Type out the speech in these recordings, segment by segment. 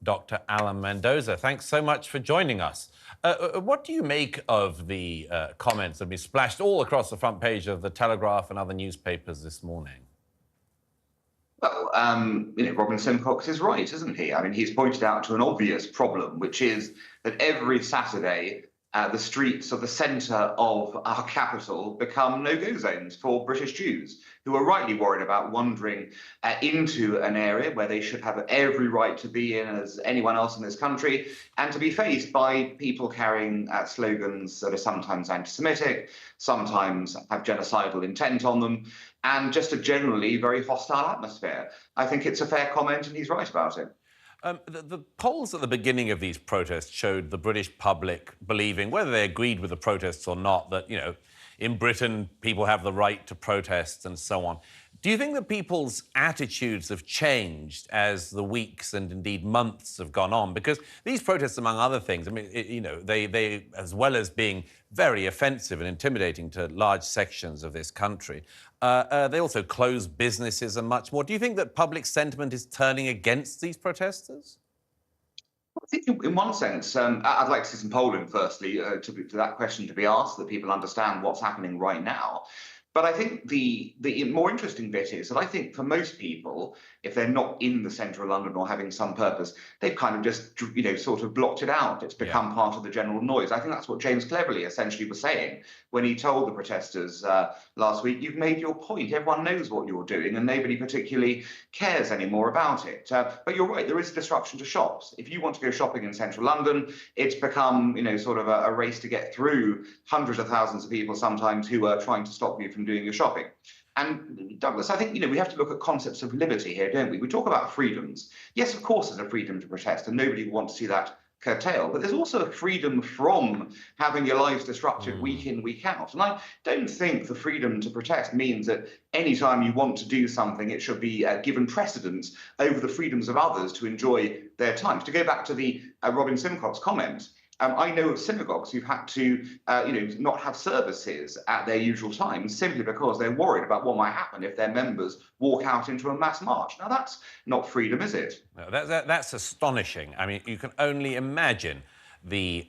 Dr. Alan Mendoza. Thanks so much for joining us. What do you make of the comments that have been splashed all across the front page of The Telegraph and other newspapers this morning? Well, Robin Simcox is right, isn't he? I mean, he's pointed out to an obvious problem, which is that every Saturday, the streets of the centre of our capital become no-go zones for British Jews, who are rightly worried about wandering into an area where they should have every right to be in as anyone else in this country, and to be faced by people carrying slogans that are sometimes anti-Semitic, sometimes have genocidal intent on them, and just a generally very hostile atmosphere. I think it's a fair comment, and he's right about it. The polls at the beginning of these protests showed the British public believing, whether they agreed with the protests or not, that, in Britain, people have the right to protest and so on. Do you think that people's attitudes have changed as the weeks and indeed months have gone on? Because these protests, among other things, I mean, they as well as being very offensive and intimidating to large sections of this country, they also close businesses and much more. Do you think that public sentiment is turning against these protesters? I think in one sense, I'd like to see some polling, firstly, to that question to be asked, that people understand what's happening right now. But I think the more interesting bit is that I think for most people, if they're not in the centre of London or having some purpose, they've kind of just, sort of blocked it out. It's become part of the general noise. I think that's what James Cleverly essentially was saying when he told the protesters last week, you've made your point. Everyone knows what you're doing and nobody particularly cares anymore about it. But you're right, there is a disruption to shops. If you want to go shopping in central London, it's become, sort of a race to get through hundreds of thousands of people sometimes who are trying to stop you from doing your shopping. And Douglas, I think, we have to look at concepts of liberty here, don't we? We talk about freedoms. Yes, of course, there's a freedom to protest, and nobody wants to see that curtailed. But there's also a freedom from having your lives disrupted week in, week out. And I don't think the freedom to protest means that any time you want to do something, it should be given precedence over the freedoms of others to enjoy their times. To go back to the Robin Simcox comment, I know of synagogues who've had to, not have services at their usual times simply because they're worried about what might happen if their members walk out into a mass march. Now, that's not freedom, is it? No, that's astonishing. I mean, you can only imagine the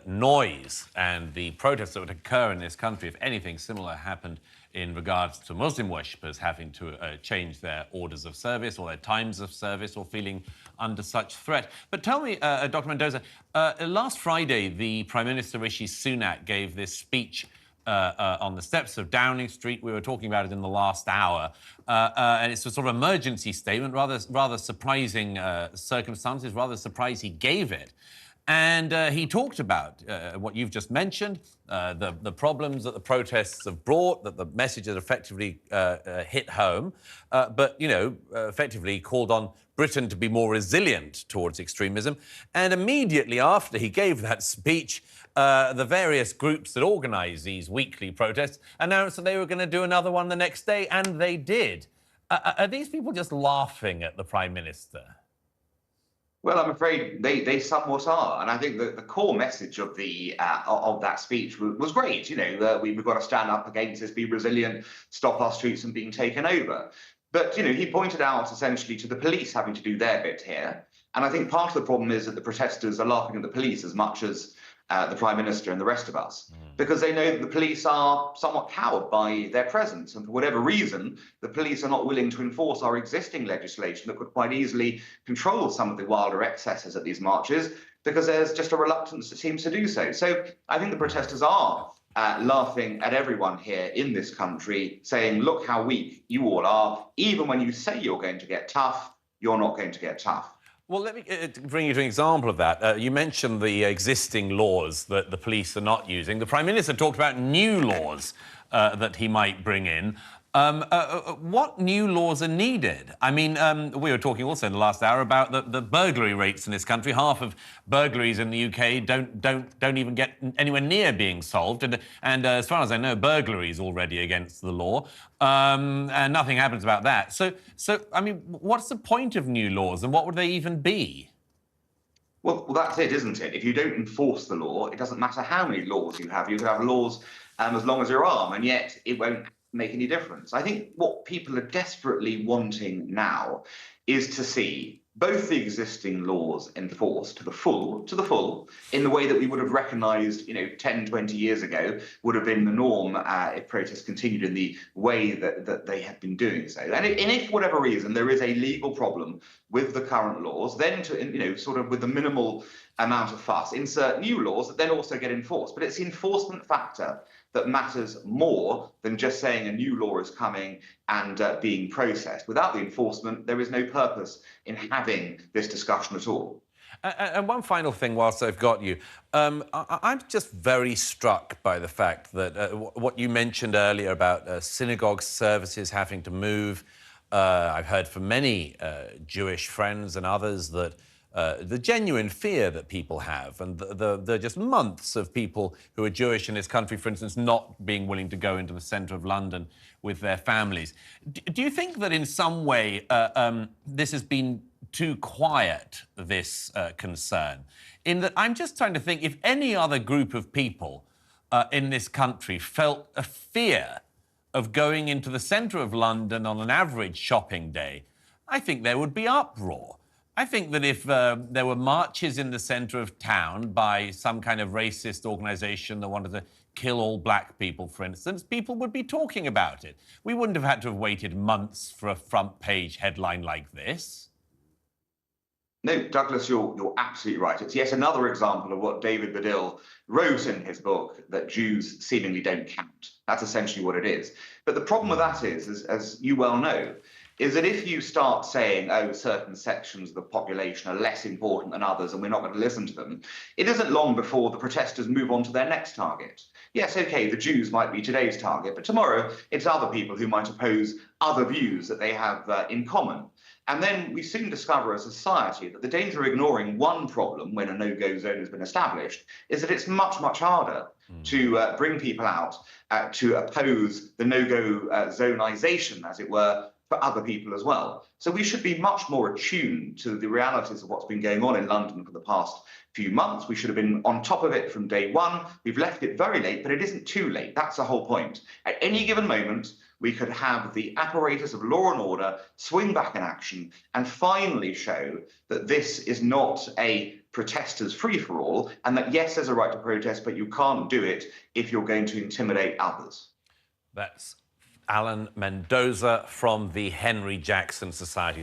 noise and the protests that would occur in this country if anything similar happened in regards to Muslim worshippers having to change their orders of service or their times of service or feeling under such threat. But tell me, Dr. Mendoza, last Friday, the Prime Minister Rishi Sunak gave this speech on the steps of Downing Street. We were talking about it in the last hour. And it's a sort of emergency statement, rather surprising circumstances, rather surprised he gave it. And he talked about what you've just mentioned, the problems that the protests have brought, that the message has effectively hit home, but, effectively called on Britain to be more resilient towards extremism. And immediately after he gave that speech, the various groups that organise these weekly protests announced that they were going to do another one the next day, and they did. Are these people just laughing at the Prime Minister? Well, I'm afraid they somewhat are, and I think that the core message of that speech was great. We've got to stand up against this, be resilient, stop our streets from being taken over. But he pointed out essentially to the police having to do their bit here, and I think part of the problem is that the protesters are laughing at the police as much as the Prime Minister and the rest of us, because they know that the police are somewhat cowed by their presence. And for whatever reason, the police are not willing to enforce our existing legislation that could quite easily control some of the wilder excesses at these marches, because there's just a reluctance that seems to do so. So I think the protesters are laughing at everyone here in this country, saying, look how weak you all are. Even when you say you're going to get tough, you're not going to get tough. Well, let me bring you to an example of that. You mentioned the existing laws that the police are not using. The Prime Minister talked about new laws that he might bring in. What new laws are needed? I mean, we were talking also in the last hour about the burglary rates in this country. Half of burglaries in the UK don't even get anywhere near being solved. And as far as I know, burglary is already against the law. And nothing happens about that. So, I mean, what's the point of new laws and what would they even be? Well, that's it, isn't it? If you don't enforce the law, it doesn't matter how many laws you have. You can have laws as long as your arm, and yet it won't make any difference. I think what people are desperately wanting now is to see both the existing laws enforced to the full, in the way that we would have recognised, 10, 20 years ago would have been the norm if protests continued in the way that they have been doing so. And if for whatever reason there is a legal problem with the current laws, then sort of with the minimal amount of fuss, insert new laws that then also get enforced. But it's the enforcement factor that matters more than just saying a new law is coming and being processed. Without the enforcement, there is no purpose in having this discussion at all. And one final thing, whilst I've got you, I'm just very struck by the fact that what you mentioned earlier about synagogue services having to move. I've heard from many Jewish friends and others that the genuine fear that people have, and the just months of people who are Jewish in this country, for instance, not being willing to go into the centre of London with their families. Do you think that in some way this has been too quiet, this concern? In that I'm just trying to think, if any other group of people in this country felt a fear of going into the centre of London on an average shopping day, I think there would be uproar. I think that if there were marches in the centre of town by some kind of racist organisation that wanted to kill all black people, for instance, people would be talking about it. We wouldn't have had to have waited months for a front-page headline like this. No, Douglas, you're absolutely right. It's yet another example of what David Baddiel wrote in his book, that Jews seemingly don't count. That's essentially what it is. But the problem with that is, as you well know, is that if you start saying, oh, certain sections of the population are less important than others and we're not going to listen to them, it isn't long before the protesters move on to their next target. Yes, OK, the Jews might be today's target, but tomorrow it's other people who might oppose other views that they have in common. And then we soon discover as a society that the danger of ignoring one problem when a no-go zone has been established is that it's much, much harder to bring people out to oppose the no-go zonization, as it were, for other people as well. So we should be much more attuned to the realities of what's been going on in London for the past few months. We should have been on top of it from day one. We've left it very late, but it isn't too late. That's the whole point. At any given moment, we could have the apparatus of law and order swing back in action and finally show that this is not a protesters' free-for-all, and that, yes, there's a right to protest, but you can't do it if you're going to intimidate others. That's Alan Mendoza from the Henry Jackson Society.